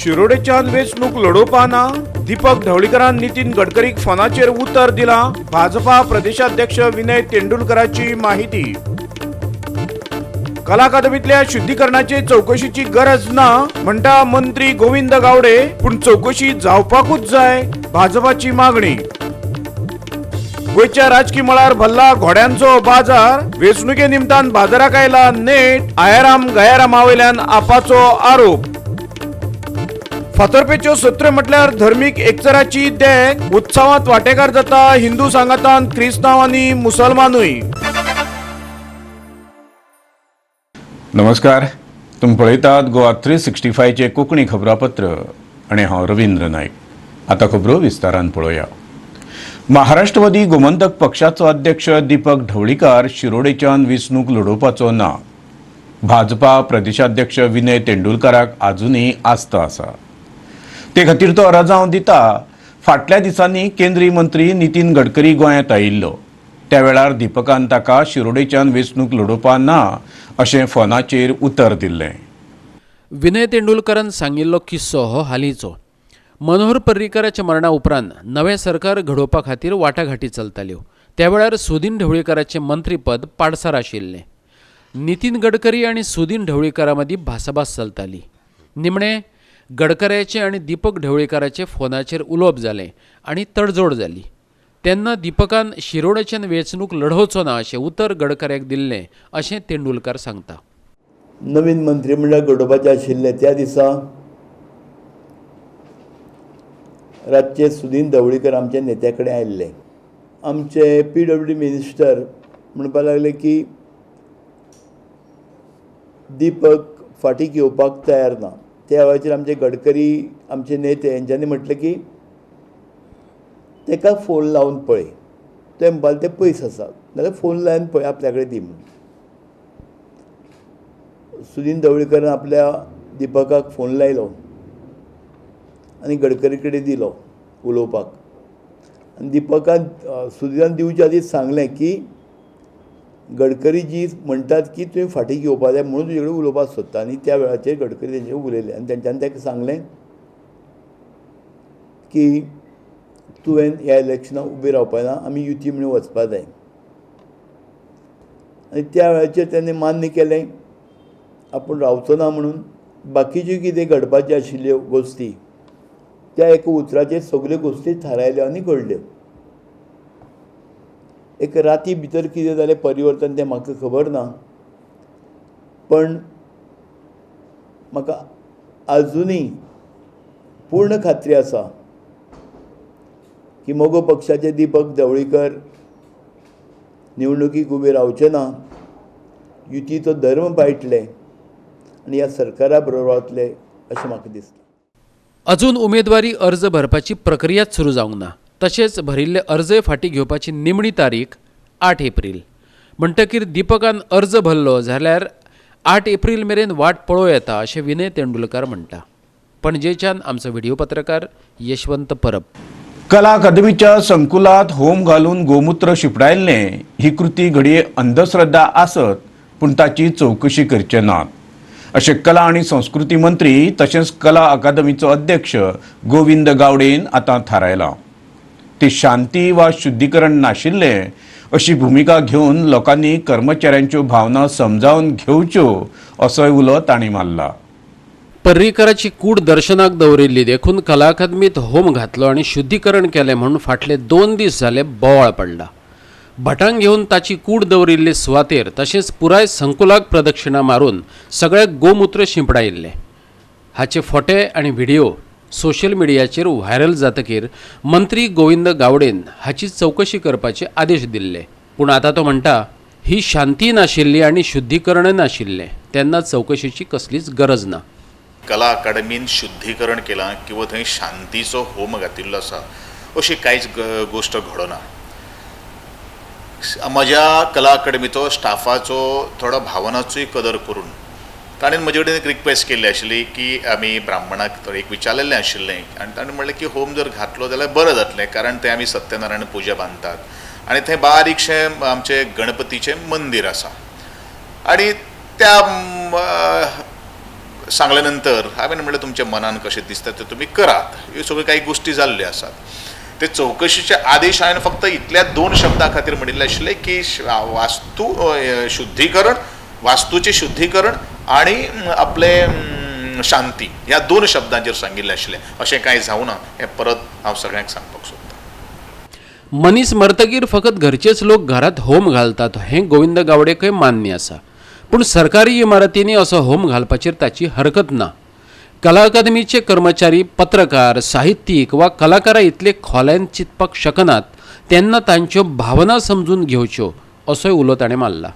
शिरोडेच्यान वेंचणूक लढोवपाना दीपक ढवळीकरान नितीन गडकरीक फोनाचेर उतर दिला। भाजपा प्रदेशाध्यक्ष विनय तेंडुलकराची माहिती। कला अकादमीतल्या शुद्धीकरणाचे चौकशीची गरज ना म्हणटा मंत्री गोविंद गावडे, पण चौकशी जावपाकूच जाय, भाजपाची मागणी। गोयच्या राजकीय मळार भल्ला घोड्यांचो बाजार, वेंचणुके निमतान बाजाराक आयला नेट, आयाराम गयारामावयल्यान आपाचो आरोप। फातर्पेच्यो सत्र म्हटल्यार धर्मीक एकचाराची देख, उत्सवात वांटेकार जाता हिंदू सांगातान क्रिस्तांव आनी मुसलमानूय। नमस्कार, तुम पळयतात गोवा 365 चे कोंकणी खबरापत्र आनी हांव रवींद्र नाईक। आता खबरो विस्तारान पळोवया। महाराष्ट्रवादी गोमंतक पक्षाचो अध्यक्ष दीपक ढवळीकार शिरोडेच्यान वेंचणूक लढोवपाचो ना। भाजपा प्रदेशाध्यक्ष विनय तेंडुलकराक आजुनय आस्त आसा। ते खातीर तो राजांव दिता। फाटल्या दिसांनी केंद्रीय मंत्री नितीन गडकरी गोंयांत आयिल्लो, त्या वेळार दीपकान ताका शिरोडेच्यान वेंचणूक लढोवपा ना अशें फोनाचेर उतर दिल्लें। विनय तेंडुलकरान सांगिल्लो किस्सो हो हालींचो। मनोहर पर्रीकाराच्या मरणा उपरांत नवें सरकार घडोवपा खातीर वाटाघाटी चलताल्यो। त्या वेळार सुदीन ढवळीकाराचें मंत्रीपद पाडसार आशिल्लें। नितीन गडकरी आनी सुदीन ढवळीकारा मदीं भासाभास चलताली। निमणे गडकऱ्याचे आनी दीपक ढवळीकाराचे फोनाचेर उलोवप जालें आनी तडजोड जाली। तेन्ना दीपकान शिरोडेच्यान वेंचणूक लढोवचो ना अशें उतर गडकऱ्याक दिल्लें अशें तेंडुलकार सांगता। नवीन मंत्रिमंडळ घडोवपाचें आशिल्लें त्या दिसा रातचे सुदीन ढवळीकर आमच्या नेत्या कडेन आयिल्ले। आमचे PWD मिनिस्टर म्हणपाक लागले की दीपक फाटीक येवपाक तयार ना। त्या वेळाचेर आमचे गडकरी आमचे नेते हेंच्यांनी म्हटलें की ताका फोन लावन पळय, ते म्हणपाक ते पयस आसा, नाल्यार फोन लावन पळय आपल्या कडेन दी म्हणून। सुदीन ढवळीकरान आपल्या दीपकाक फोन लायलो आनी गडकरी कडेन दिलो उलोवपाक। आनी दीपकान सुदीनान दिवच्या आदींच सांगलें की गडकरी जी म्हणटात की तुवें फाटीक येवपा जाय म्हणून तुजे कडेन उलोवपाक सोदता। आनी त्या वेळाचेर गडकरी तेंचे उलयले आनी तेंच्यांनी ताका सांगलें की तुवें ह्या इलेक्शनाक उबें रावपा ना, आमी युती म्हणून वचपा जाय। आनी त्या वेळाचेर तेणें मान्य केलें आपूण रावचो ना म्हणून। बाकीच्यो कितें घडपाच्यो आशिल्ल्यो गोश्टी त्या एका उतराचेर सगल्यो गोश्टी थारायल्यो आनी घडल्यो। एक राती भितर कितें जालें परिवर्तन तें म्हाका खबर ना, पण म्हाका आजुनय पूर्ण खात्री आसा की मोगो पक्षाचे दीपक ढवळीकर निवडणुकीक उबे रावचे ना, युतीचो धर्म पाळटले आनी ह्या सरकारा बरोबर रावतले अशें म्हाका दिसता। अजून उमेदवारी अर्ज भरपाची प्रक्रियाच सुरू जावंक ना। तशेंच भरिल्ले अर्जय फाटीं घेवपाची निमणी तारीख 8 एप्रील। म्हणटकीर दीपकान अर्ज भरलो जाल्यार 8 एप्रील मेरेन वाट पळोवं येता अशें विनय तेंडुलकार म्हणटा। पणजेच्यान आमचो व्हिडिओ पत्रकार यशवंत परब। कला अकादमीच्या संकुलात होम घालून गोमूत्र शिपडायल्लें ही कृती घडये अंधश्रद्धा आसत, पूण ताची चौकशी करचे नात अशें कला आनी संस्कृती मंत्री तशेंच कला अकादमीचो अध्यक्ष गोविंद गावडेन आतां थारायलां। ती शांती वा शुद्धीकरण नाशिल्लें अशी भुमिका घेवन लोकांनी कर्मचाऱ्यांच्यो भावना समजावन घेवच्यो असोय उलो तांणी मारला। पर्रीकाराची कूड दर्शनाक दवरिल्ली देखून कला अकादमीत होम घातलो आनी शुद्धीकरण केलें म्हणून फाटले 2 दीस जाले बोवाळ पडला। भटांक घेवन ताची कूड दवरिल्ले सुवातेर तशेंच पुराय संकुलाक प्रदक्षिणा मारून सगळ्याक गोमूत्र शिंपडायिल्ले। हाचे फोटे आनी व्हिडिओ सोशल मिडियाचेर व्हायरल जातकीर मंत्री गोविंद गावडेन हाची चौकशी करपाचे आदेश दिल्ले। पूण आतां तो म्हणटा ही शांती नाशिल्ली आनी शुद्धीकरण नाशिल्लें, तेन्ना चौकशीची कसलीच गरज ना। कला अकादमीन शुद्धीकरण केलां किंवा थंय शांतीचो होम घातिल्लो आसा अशी कांयच गोश्ट घडना। म्हज्या कला अकादमीचो स्टाफाचो थोडो भावनाचोय कदर करून ताणें म्हजे कडेन एक रिक्वेस्ट केल्ली आशिल्ली की आमी ब्राह्मणाक एक विचारलेलें आशिल्लें आनी ताणें म्हणलें की होम जर घातलो जाल्यार बरें जातलें, कारण थंय आमी सत्यनारायण पुजा बांदतात आनी थंय बारीकशें आमचें गणपतीचें मंदीर आसा आनी त्या सांगल्यानंतर हांवें म्हणलें तुमच्या मनान कशें दिसता तें तुमी करात. ह्यो सगळ्यो काही गोश्टी जाल्ल्यो आसात. ते चवकशीचे आदेश हांवें फक्त इतल्या 2 शब्दां खातीर म्हणिल्ले आशिल्ले की वास्तूचें शुद्धीकरण आणि आपले शांती ह्या 2 शब्दांचेर सांगिल्लें आशिल्लें. अशें कांय जावना हें परत हांव सगळ्यांक सांगपाक सोदतां. मनीस मरतकीर फकत घरचेच लोक घरात होम घालतात हें गोविंद गावडेकय मान्य आसा. पूण सरकारी इमारतींनी असो होम घालपाचेर ताची हरकत ना. कला अकादमीचे कर्मचारी, पत्रकार, साहित्यीक वा कलाकारां इतले खोल्यान चिंतपाक शकनात तेन्ना तांच्यो भावना समजून घेवच्यो असोय उलो ताणें मारला.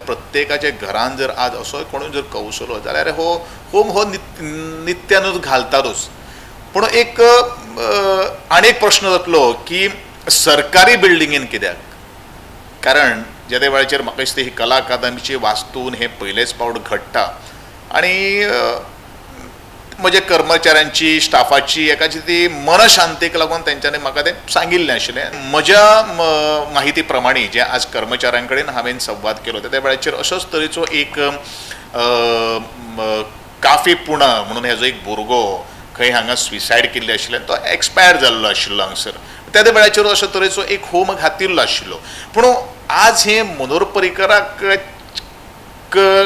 प्रत्येकाच्या घरान जर आज असो कोणूय जर कौशलो जाल्यार होम हो नित्यानूच घालतातूच. पूण एक आनी एक प्रश्न जातलो की सरकारी बिल्डिंगेन कित्याक? कारण ज्या त्या वेळाचेर म्हाका दिसता ही कला अकादमीची वास्तून हें पयलेच फावट घडटा आनी म्हज्या कर्मचाऱ्यांची, स्टाफाची एकाची ती मनशांतीक लागून तेंच्यांनी म्हाका तें सांगिल्लें आशिल्लें. म्हज्या माहिती प्रमाणे जे आज कर्मचाऱ्यां कडेन हांवें संवाद केलो त्या वेळाचेर अशोच तरेचो एक काफी पुणा म्हणून हेजो एक भुरगो खंय हांगा स्विसायड केल्ले आशिल्ले, तो एक्सपायर जाल्लो आशिल्लो हांगसर. त्या वेळाचेर अशे तरेचो एक होम घातिल्लो आशिल्लो. पूण आज हे मनोहर पर्रीकराक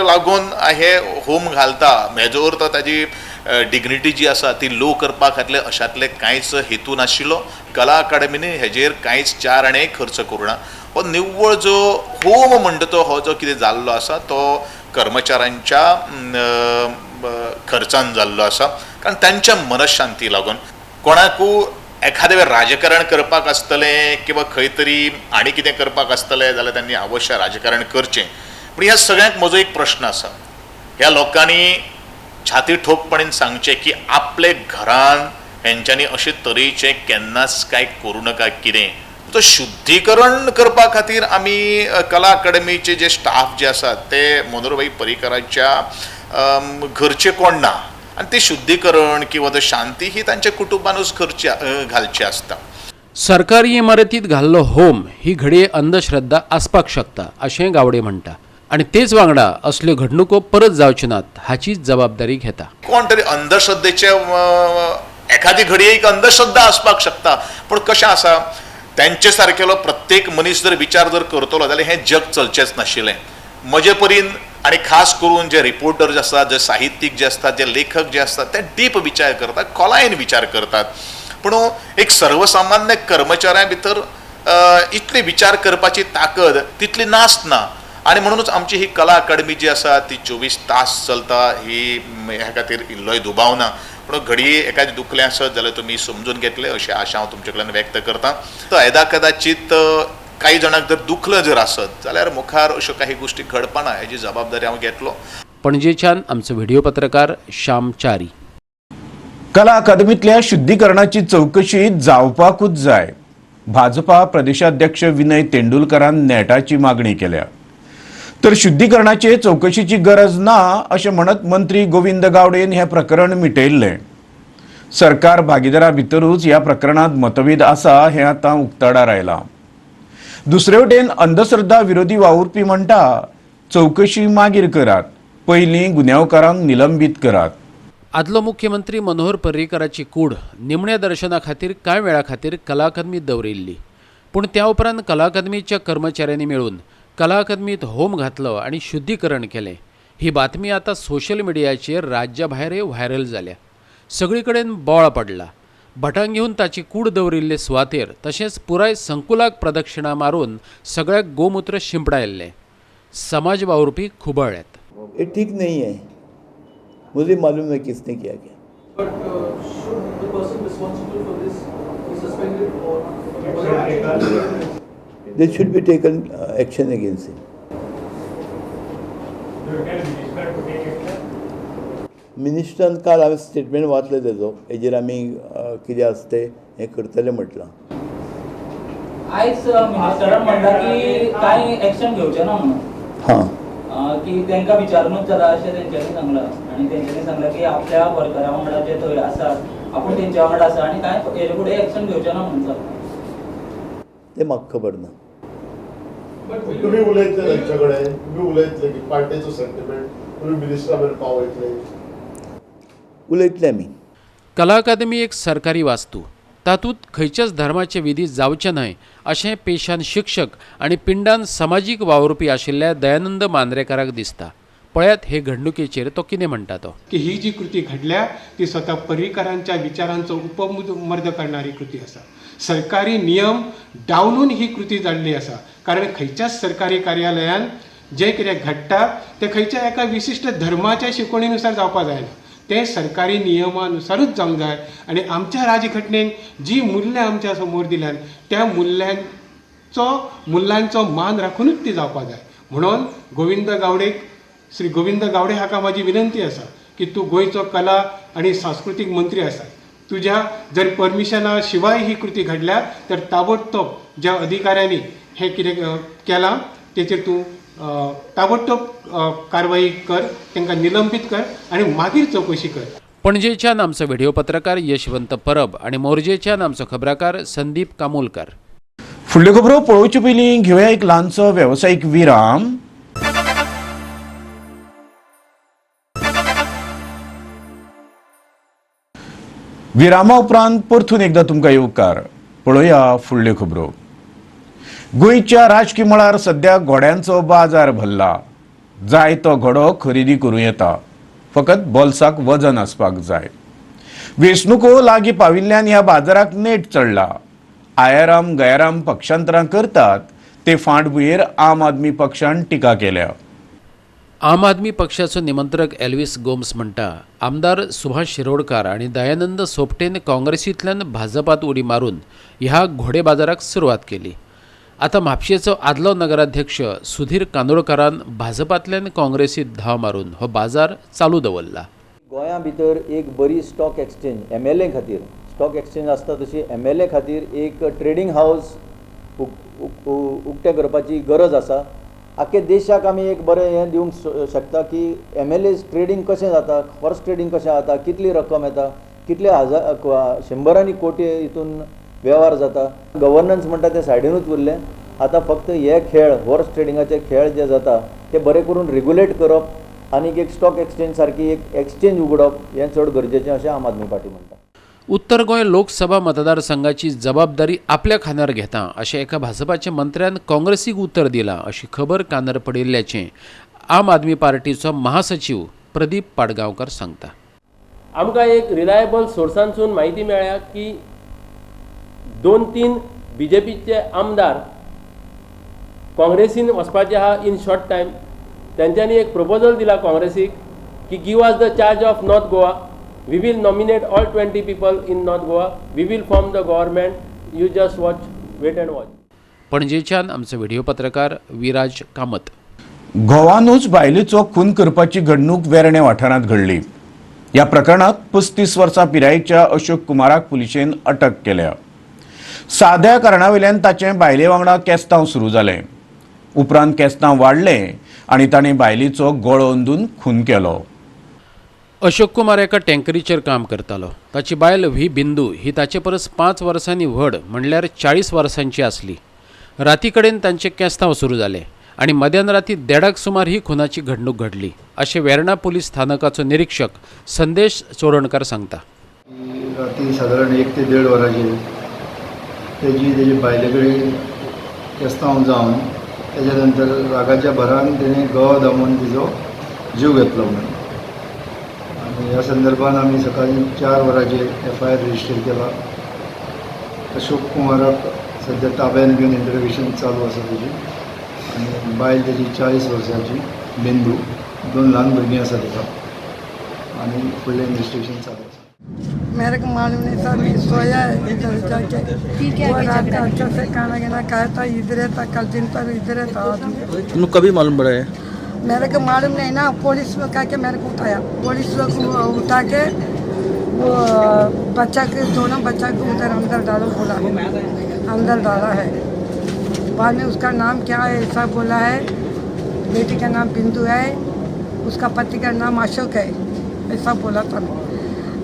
लागून हे होम घालता हेजो अर्थ ताजी डिग्निटी जी आसा ती लो करपाक खातीर अशातले कांयच हेतू नाशिल्लो. कला अकादमीने हेजेर कांयच 4 आणे खर्च करूना. हो निव्वळ जो होम म्हणटा तो हो जो कितें जाल्लो आसा तो कर्मचाऱ्यांच्या खर्चान जाल्लो आसा. कारण तांच्या मनशांती लागून कोणाकूय एखादे वेळ राजकारण करपाक आसतलें किंवा खंय तरी आनी कितें करपाक आसतलें जाल्यार त्यांनी अवश्य राजकारण करचें. पूण ह्या सगळ्यांक म्हजो एक प्रश्न आसा, ह्या लोकांनी छाती ठोकपणीन सांगचें की आपले घरान हेंच्यांनी अशे तरेचें केन्नाच काय करूं नाका. कितें तो शुद्धीकरण करपा खातीर आमी कला अकादमीचे जे स्टाफ जे आसात ते मनोहर पर्रीकराच्या घरचे कोण ना आनी ते शुद्धीकरण किंवा तो शांती ही तांच्या कुटुंबानूच घालची आसता. सरकारी इमारतीत घाल्लो होम ही घडये अंधश्रद्धा आसपाक शकता अशें गावडे म्हणटा. आणि तेच वांगडा असल्यो घडणुको परत जावच्यो नात हाची जबाबदारी घेता. कोण तरी अंधश्रद्धेचे एखादी घडी एक अंधश्रद्धा आसपाक शकता, पूण कशें आसा तांचे सारकेलो प्रत्येक मनीस जर विचार जर करतलो जाल्यार हें जग चलचेंच नाशिल्लें. म्हजे परीन आनी खास करून जे रिपोर्टर जे आसतात, जे साहित्यीक जे आसतात, जे लेखक जे आसतात ते डीप विचार करतात, खोलायेन विचार करतात. पूण एक सर्वसामान्य कर्मचाऱ्यां भितर इतली विचार करपाची ताकद तितली नासना. आणि म्हणूनच आमची ही कला अकादमी जी आसा ती 24 तास चलता. ही ह्या खातीर इल्लोय दुबाव ना. पूण घडये एखादें दुखलें आसत जाल्यार तुमी समजून घेतले अशें आशा हांव तुमचे कडल्यान व्यक्त करतां. तर येदा कदाचित काही जाणांक जर दुखलं जर आसत जाल्यार मुखार अश्यो काही गोश्टी घडपाना हेजी जबाबदारी हांव घेतलो. पणजेच्यान आमचो व्हिडिओ पत्रकार श्याम च्यारी. कला अकादमीतल्या शुद्धीकरणाची चौकशी जावपाकूच जाय. भाजपा प्रदेशाध्यक्ष विनय तेंडुलकरान नेटाची मागणी केल्या. तर शुद्धीकरणाचे चौकशीची गरज ना अशें म्हणत मंत्री गोविंद गावडेन हे प्रकरण मिटयल्लें. सरकार भागीदारा भितरूच ह्या प्रकरणात मतभेद आसा हें आतां उक्ताडार आयलां. दुसरे वटेन अंधश्रद्धा विरोधी वावुरपी म्हणटा चौकशी मागीर करात, पयलीं गुन्यांवकारांक निलंबीत करात. आदलो मुख्यमंत्री मनोहर पर्रीकराची कूड निमण्या दर्शना खातीर कांय वेळा खातीर कला अकादमीत दवरिल्ली. पूण त्या उपरांत कला अकादमीच्या कर्मचाऱ्यांनी मेळून कला अकादमीत होम घातलो आणि शुद्धीकरण केलें. ही बातमी आतां सोशल मिडियाचेर राज्या भायरय व्हायरल जाल्या. सगळी कडेन बोळ पडला. भटांक घेवन ताची कूड दवरिल्ले सुवातेर तशेंच पुराय संकुलाक प्रदक्षिणा मारून सगळ्याक गोमूत्र शिंपडायल्लें. समाज वावुरपी खुबळ्ळ्यात. ये ठीक नहीं है, मुझे मालूम नहीं किसने किया क्या. But should the person responsible for this be suspended or There should be taken action against him. मिनिस्टरान काल हांवें स्टेटमेंट वाचलें तेजो, हेजेर आमी कितें आसा तें हें करतलें म्हटलां. आयज मिनिस्टरान म्हणटा की कांय एक्शन घेवचें ना म्हणून. हां, की तांकां विचारूनच जाला अशें तेंच्यांनी सांगलां. आनी तेंच्यांनी सांगलां की आपल्या वर्करां वांगडा जे थंय आसात आपूण तेंच्या वांगडा आसा आनी कांय हेजे फुडें एक्शन घेवचें ना म्हणून सांगलां. तें म्हाका खबर ना. तुम्ही उलयतले तांचे कडेन, तुम्ही उलयतले की पार्टीचो सेंटिमेंट तुम्ही मिनिस्टरा मेरेन पावयतले. उलयतले आमी. कला अकादमी एक सरकारी वास्तू, तातूंत खंयच्याच धर्माचे विधी जावचे न्हय अशें पेशान शिक्षक आनी पिंडान समाजीक वावुरपी आशिल्ल्या दयानंद मांद्रेकाराक दिसता. पळयात हे घडणुकेचेर तो कितें म्हणटा तो. की ही जी कृती घडल्या ती स्वता पर्रीकारांच्या विचारांचो उपमर्द करणारी कृती आसा. सरकारी नियम डावलून ही कृती जाल्ली आसा. कारण खंयच्याच सरकारी कार्यालयान जे कितें घडटा ते खंयच्या एका विशिश्ट धर्माच्या शिकवणीनुसार जावपाक जायना. ते सरकारी नियमानुसारूच जावंक जाय. आनी आमच्या राजघटनेन जी मुल्यां आमच्या समोर दिल्यात त्या मुल्यांचो मान राखूनच ती जावपाक जाय. म्हणून श्री गोविंद गावडे हाका माझी विनंती आसा की तूं गोंयचो कला आनी सांस्कृतीक मंत्री आसा. तुज्या जर परमिशना शिवाय ही कृती घडल्या तर ताबडतोब ज्या अधिकाऱ्यांनी हे कितें केलां तेचेर तूं ताबडतोब कारवाई कर, तांकां निलंबीत कर आनी मागीर चवकशी कर. पणजेच्यान आमचो व्हिडिओ पत्रकार यशवंत परब आनी मोरजेच्यान आमचो खबराकार संदीप कामोलकर. फुडल्यो खबरो पळोवचे पयलीं घेवया एक ल्हानसो वेवसायीक विराम. विरामा उपरांत परतून एकदा तुमकां येवकार. पळोवया फुडल्यो खबरो. गोंयच्या राजकीय मळार सध्या घोड्यांचो बाजार भरला. जाय तो घोडो खरेदी करूं येता, फकत बोल्साक वजन आसपाक जाय. वेंचणुको लागीं पाविल्ल्यान ह्या बाजाराक नेट चडला. आयाराम गयाराम पक्षांतरां करतात ते फांटभुंयेर आम आदमी पक्षान टिका केल्या. आम आदमी पक्षाचो निमंत्रक एल्विस गोम्स म्हणटा, आमदार सुभाष शिरोडकार आनी दयानंद सोपटेन काँग्रेसींतल्यान भाजपात उडी मारून ह्या घोडे बाजाराक सुरवात केली. आतां म्हापशेचो आदलो नगराध्यक्ष सुधीर कांदोळकारान भाजपांतल्यान काँग्रेसीत धाव मारून हो बाजार चालू दवरला. गोंया भितर एक बरी स्टॉक एक्सचेंज MLA खातीर स्टॉक एक्सचेंज आसता तशी MLA खातीर एक ट्रेडींग हावस उक्तें करपाची गरज आसा. आख्या देशाक आमी एक बरें हें दिवंक शकता की MLA ट्रेडींग कशें जाता, हॉर्स ट्रेडींग कशें जाता, कितली रक्कम येता, कितले शंबरांनी कोटी हितून वेव्हार जाता. गव्हर्नन्स म्हणटा तें सायडीनूच उरलें. आतां फक्त हे खेळ हॉर्स ट्रेडिंगाचे खेळ जे जाता ते बरें करून रेग्युलेट करप आनी एक स्टॉक एक्सचेंज सारकी एक एक्सचेंज उगडप हें चड गरजेचें अशें आम आदमी पार्टी म्हणटा. उत्तर गोंय लोकसभा मतदारसंघाची जबाबदारी आपल्या खांद्यार घेता अशें एका भाजपाच्या मंत्र्यान काँग्रेसीक उतर दिलां अशी खबर कानार पडिल्ल्याचें आम आदमी पार्टीचो महासचिव प्रदीप पाडगांवकर सांगता. आमकां एक रिलायबल सोर्सांसून म्हायती मेळ्ळ्या की 2-3 BJPचे आमदार काँग्रेसीन वचपाचे आहा इन शॉर्ट टायम. तेंच्यांनी एक प्रपोजल दिला काँग्रेसीक की give us the charge of north Goa. We will nominate all 20 people in North Goa. We will form the government. You just watch, wait and watch. पणजेच्यान आमचो व्हिडिओ पत्रकार विराज कामत. गोवानूच बायलेचो खून करपाची घडणूक वेर्णे वाठारांत घडली. ह्या प्रकरणात 35 वर्सां पिरायेच्या अशोक कुमाराक पुलिशेन अटक केल्या. साद्या कारणावेल्यान ताचें बायले वांगडा केस्तांव सुरू जालें. उपरांत केस्तांव वाडलें आनी ताणें बायलेचो गळो ओंदून खून केलो. अशोक कुमार एका टँकरीचेर काम करतालो. ताची बायल व्ही बिंदू ही ताचे परस 5 वर्सांनी व्हड म्हणल्यार 40 वर्सांची आसली. राती कडेन तांचे केस्तांव सुरू जाले आनी मध्यान राती 1:30 सुमार ही खुनाची घडणूक घडली अशें वेर्णा पुलीस स्थानकाचो निरीक्षक संदेश चोडणकार सांगता. राती सादारण 1 ते 1:30 वरांचेर तेजी बायले कडेन केस्तांव जावन तेच्या नंतर रागाच्या भरान तेणें गळो दामून तिजो जीव घेतलो म्हणून. ह्या संदर्भात आम्ही सकाळी 4 वरांचेर FIR रजिस्टर केला. अशोक कुमाराक सध्या ताब्यान घेवन इंटरोगेशन चालू आसा तेजी. आनी बायल तेजी 40 वर्सांची बिंदू. 2 ल्हान भुरगीं आसा तेका आनी फुडलें इन्वेस्टिगेशन चालू आसा. मेरे को मालूम नहीं था, मैं सोया है इधर जाके वो रात का अच्छे से खाना गिना खाया था, इधर था, कल दिन पर इधर था. तुमको कभी मालूम पड़ा है? मेरे को मालूम नहीं ना, पुलिस में कह के मेरे को उठाया. पुलिस लोग उठा के वो बच्चा के दोनों बच्चा को उधर अंदर डालो बोला, अंदर डाला है. बाद में उसका नाम क्या है ऐसा बोला है. बेटी का नाम बिंदु है, उसका पति का नाम अशोक है ऐसा बोला था.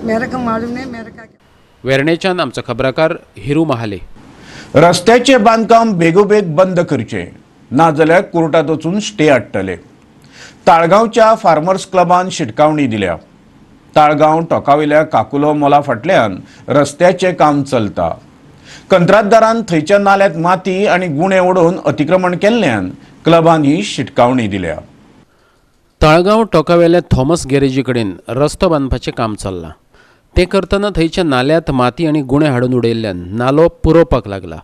मेरे को मालूम नहीं. मेरे का वेर्णेच्यान आमचो खबराकार हिरू महाले. रस्त्याचे बांदकाम बेगोबेग बंद करचे नाजाल्यार कोर्टात वचून स्टे हाडटले. ताळगांवच्या फार्मर्स क्लबान शिटकावणी दिल्या. ताळगांव टोकावयल्या काकुलो मोला फाटल्यान रस्त्याचें काम चलता. कंत्राटदारान थंयच्या नाल्यांत माती आनी गुणे ओडून अतिक्रमण केल्ल्यान क्लबान ही शिटकावणी दिल्या. ताळगांव टोकावेल्या थॉमस गॅरेजी कडेन रस्तो बांदपाचें काम चल्लां. ते करतना थंयच्या नाल्यांत माती आनी गुणे हाडून उडयल्ल्यान नालो पुरोवपाक लागला.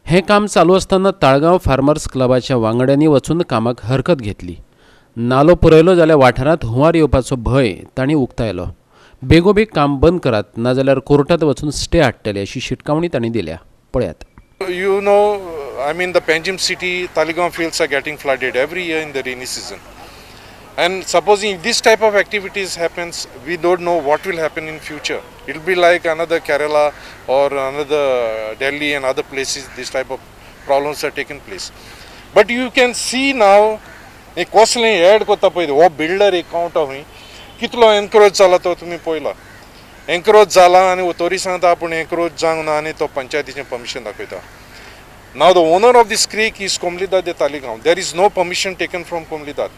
हें काम चालू आसतना ताळगांव फार्मर्स क्लबाच्या वांगड्यांनी वचून कामाक हरकत घेतली. नालो पुरयलो जाल्यार वाठारांत हुंवार येवपाचो भंय तांणी उक्तायलो. बेगोबेग काम बंद करात नाजाल्यार कोर्टात वचून स्टे हाडटले अशी शिटकावणी तांणी दिल्या. पळयात. You know, I mean, the Panjim city, Talegaon fields are getting flooded every year in the rainy season. And supposing if this type of activities happens, we don't know what will happen in future. It will be like another Kerala or another Delhi and other places. This type of problems are taking place. But you can see now, एक कसलें add करता पळय हो builder account हुंय कितलो encroach जाला तो तुमी पळयला. एनक्रोच जाला आनी तरी सांगता आपूण एनक्रोच जावंक ना आनी तो पंचायतीचें परमिशन दाखयता. Now the owner of this creek is Komlidad de Talegaon. There is no permission taken from Komlidad.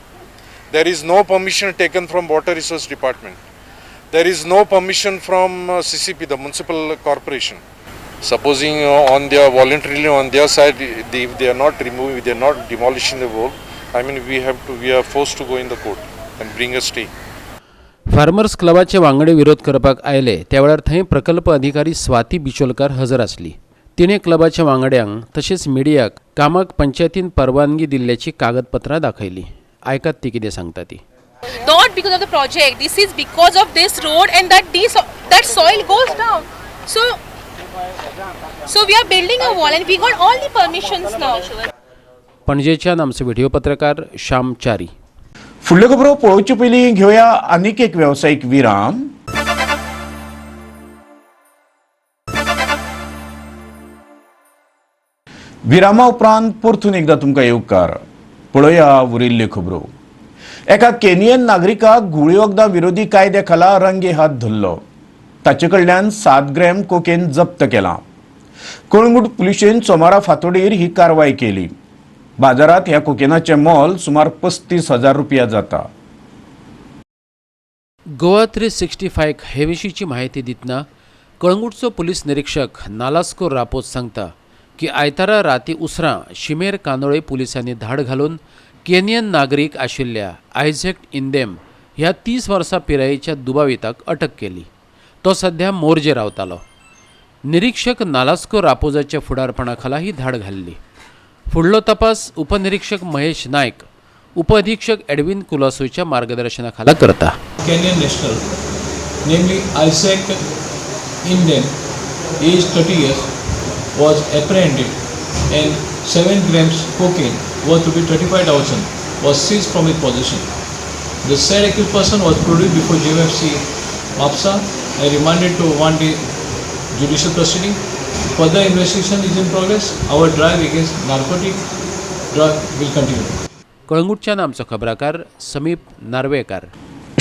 There is no permission taken from Water Resource Department. There is no permission from CCP, the municipal corporation. Supposing on their voluntarily on their side, if they are not removing, they are not demolishing the wall, I mean we are forced to go in the court and bring a stay. Farmers क्लबाचे वांगडे विरोध करपाक आयले त्या वेळार थंय प्रकल्प अधिकारी स्वाती बिचोलकार हजर आसली. तिणे क्लबाच्या वांगड्यांक तशेंच मिडियाक कामाक पंचायतीन परवानगी दिल्ल्याची कागदपत्रां दाखयली. आयकात ती कितें सांगता ती. Not because of the project. This is because of this road and that soil goes down. So we are building a wall and we got all the permissions now. पणजेच्यान आमचे व्हिडिओ पत्रकार श्याम चारी. फुडल्यो खबरो पळोवचे पयलीं घेवया आनीक एक वेवसायीक विराम. विरामा उपरांत परतून एकदा तुमकां येवकार. पळोवया उरिल्ल्यो खबरो. एका केनियन नागरिकाक गुळी वखदां विरोधी कायद्या खाला रंगे हात धरलो. ताचे कडल्यान 7 ग्रॅम कोकेन जप्त केला. कळंगूट पुलिशेन सोमारा फांतोडेर ही कारवाय केली. बाजारात ह्या कोकेनाचें मोल सुमार 35,000 रुपया जाता. गोवा 365 हे विशींची म्हायती दितना कळंगूटचो पुलीस निरीक्षक नालास्को रापोत सांगता की आयतारा राती उसरां शिमेर कानोळे पुलिसांनी धाड घालून केनियन नागरीक आशिल्ल्या आयझॅक इंदेम ह्या 30 वर्सां पिरायेच्या दुबाविताक अटक केली. तो सध्या मोर्जे रावतालो. निरीक्षक नालास्को रापोजाच्या फुडारपणा खाला ही धाड घाल्ली. फुडलो तपास उपनिरीक्षक महेश नायक उपअधीक्षक एडविन कुलासोच्या मार्गदर्शनाखाला करता. Kenyan national, namely Isaac Inden, aged 30 years, was apprehended and 7 grams cocaine worth ₹35,000 was seized from his possession. The said accused person was produced before JMFC MAPSA and remanded to 1 day judicial proceeding. Further investigation is in progress. Our drive against narcotic drug will continue. कळंगूटच्यान आमचो खबराकार समीप नार्वेकार.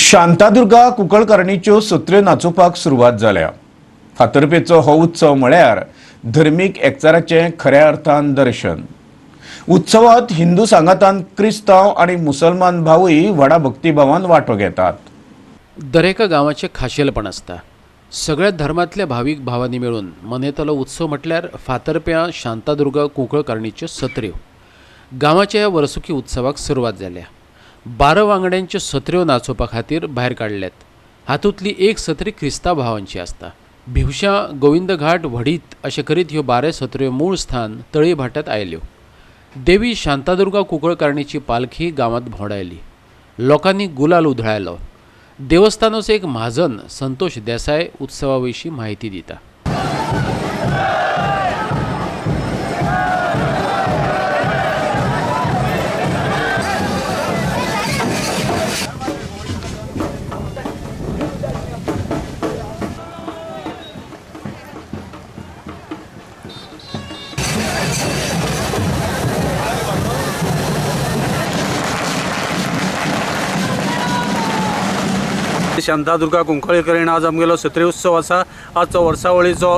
शांतादुर्गा कुंकळकर्णीच्यो सत्र्यो नाचोवपाक सुरवात जाल्या. फातर्पेचो हो उत्सव म्हळ्यार धर्मीक एकचाराचें खऱ्या अर्थान दर्शन. उत्सवात हिंदू सांगातान क्रिस्तांव आनी मुसलमान भावूय व्हडा भक्तिभावान वांटो घेतात. दरेका गांवाचें खाशेलपण आसता. सगळ्या धर्मांतल्या भावीक भावांनी मेळून मनयतलो उत्सव म्हटल्यार फातर्प्यां शांतादुर्गा कुंकळकर्णीच्यो सत्र्यो. गांवाच्या ह्या वर्सुकी उत्सवाक सुरवात जाल्या. 12 वांगड्यांच्यो सत्र्यो नाचोवपा खातीर भायर काडल्यात. हातूंतली एक सत्री क्रिस्तांव भावांची आसता. भिवशां गोविंद घाट व्हडीत अशें करीत ह्यो 12 सत्र्यो मूळ स्थान तळी भाटांत आयल्यो. देवी शांतादुर्गा कुंकळकर्णीची पालखी गांवांत भोंवडायली. लोकांनी गुलाल उधळायलो. देवस्थानाचो एक महाजन संतोष देसाय उत्सवा विशीं म्हायती दिता. शांतादुर्गा कुंकळकर्णी आज आमगेलो सत्रे उत्सव आसा. आजचो वर्सावळीचो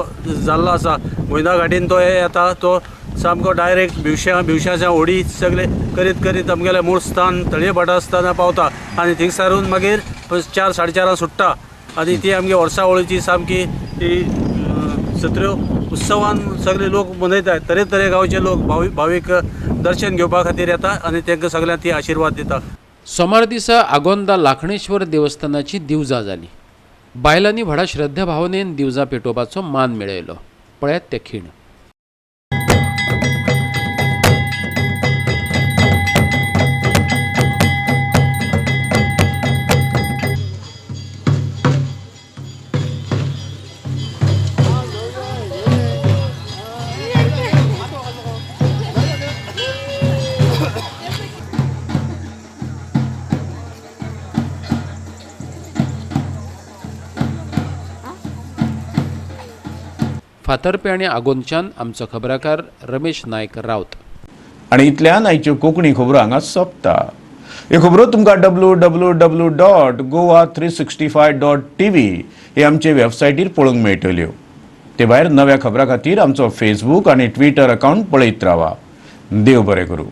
जाल्लो आसा. गोविंदा घाटीन तो येता तो सामको डायरेक्ट भिवशाच्या होडी सगळे करीत करीत आमगेले मूळ स्थान तळये भाटा आसतना पावता आनी थिंगसारून मागीर 4-4:30 सुट्टा आनी ती आमगे वर्सावळीची सामकी ती सत्र्यो उत्सवान सगळे लोक मनयतात. तरेतरे गांवचे लोक भावीक दर्शन घेवपा खातीर येता आनी तांकां सगळ्यांक ती आशिर्वाद दिता. सोमार दिसा आगोंदा लाखणेश्वर देवस्थानाची दिवजा जाली. बायलांनी व्हडा श्रद्धा भावनेन दिवजा पेटोवपाचो मान मेळयलो. पळयात ते खीण. फातर्पे आनी आगोंदच्यान आमचो खबराकार रमेश नायक रावत. आणि इतल्यान आयच्यो कोंकणी खबरो हांगा सोंपता. ह्यो खबरो तुमकां www.goa365.tv हे आमचे वेबसायटीर पळोवंक मेळटल्यो. ते भायर नव्या खबरां खातीर आमचो फेसबूक आनी ट्विटर अकावंट पळयत रावा. देव बरें करूं.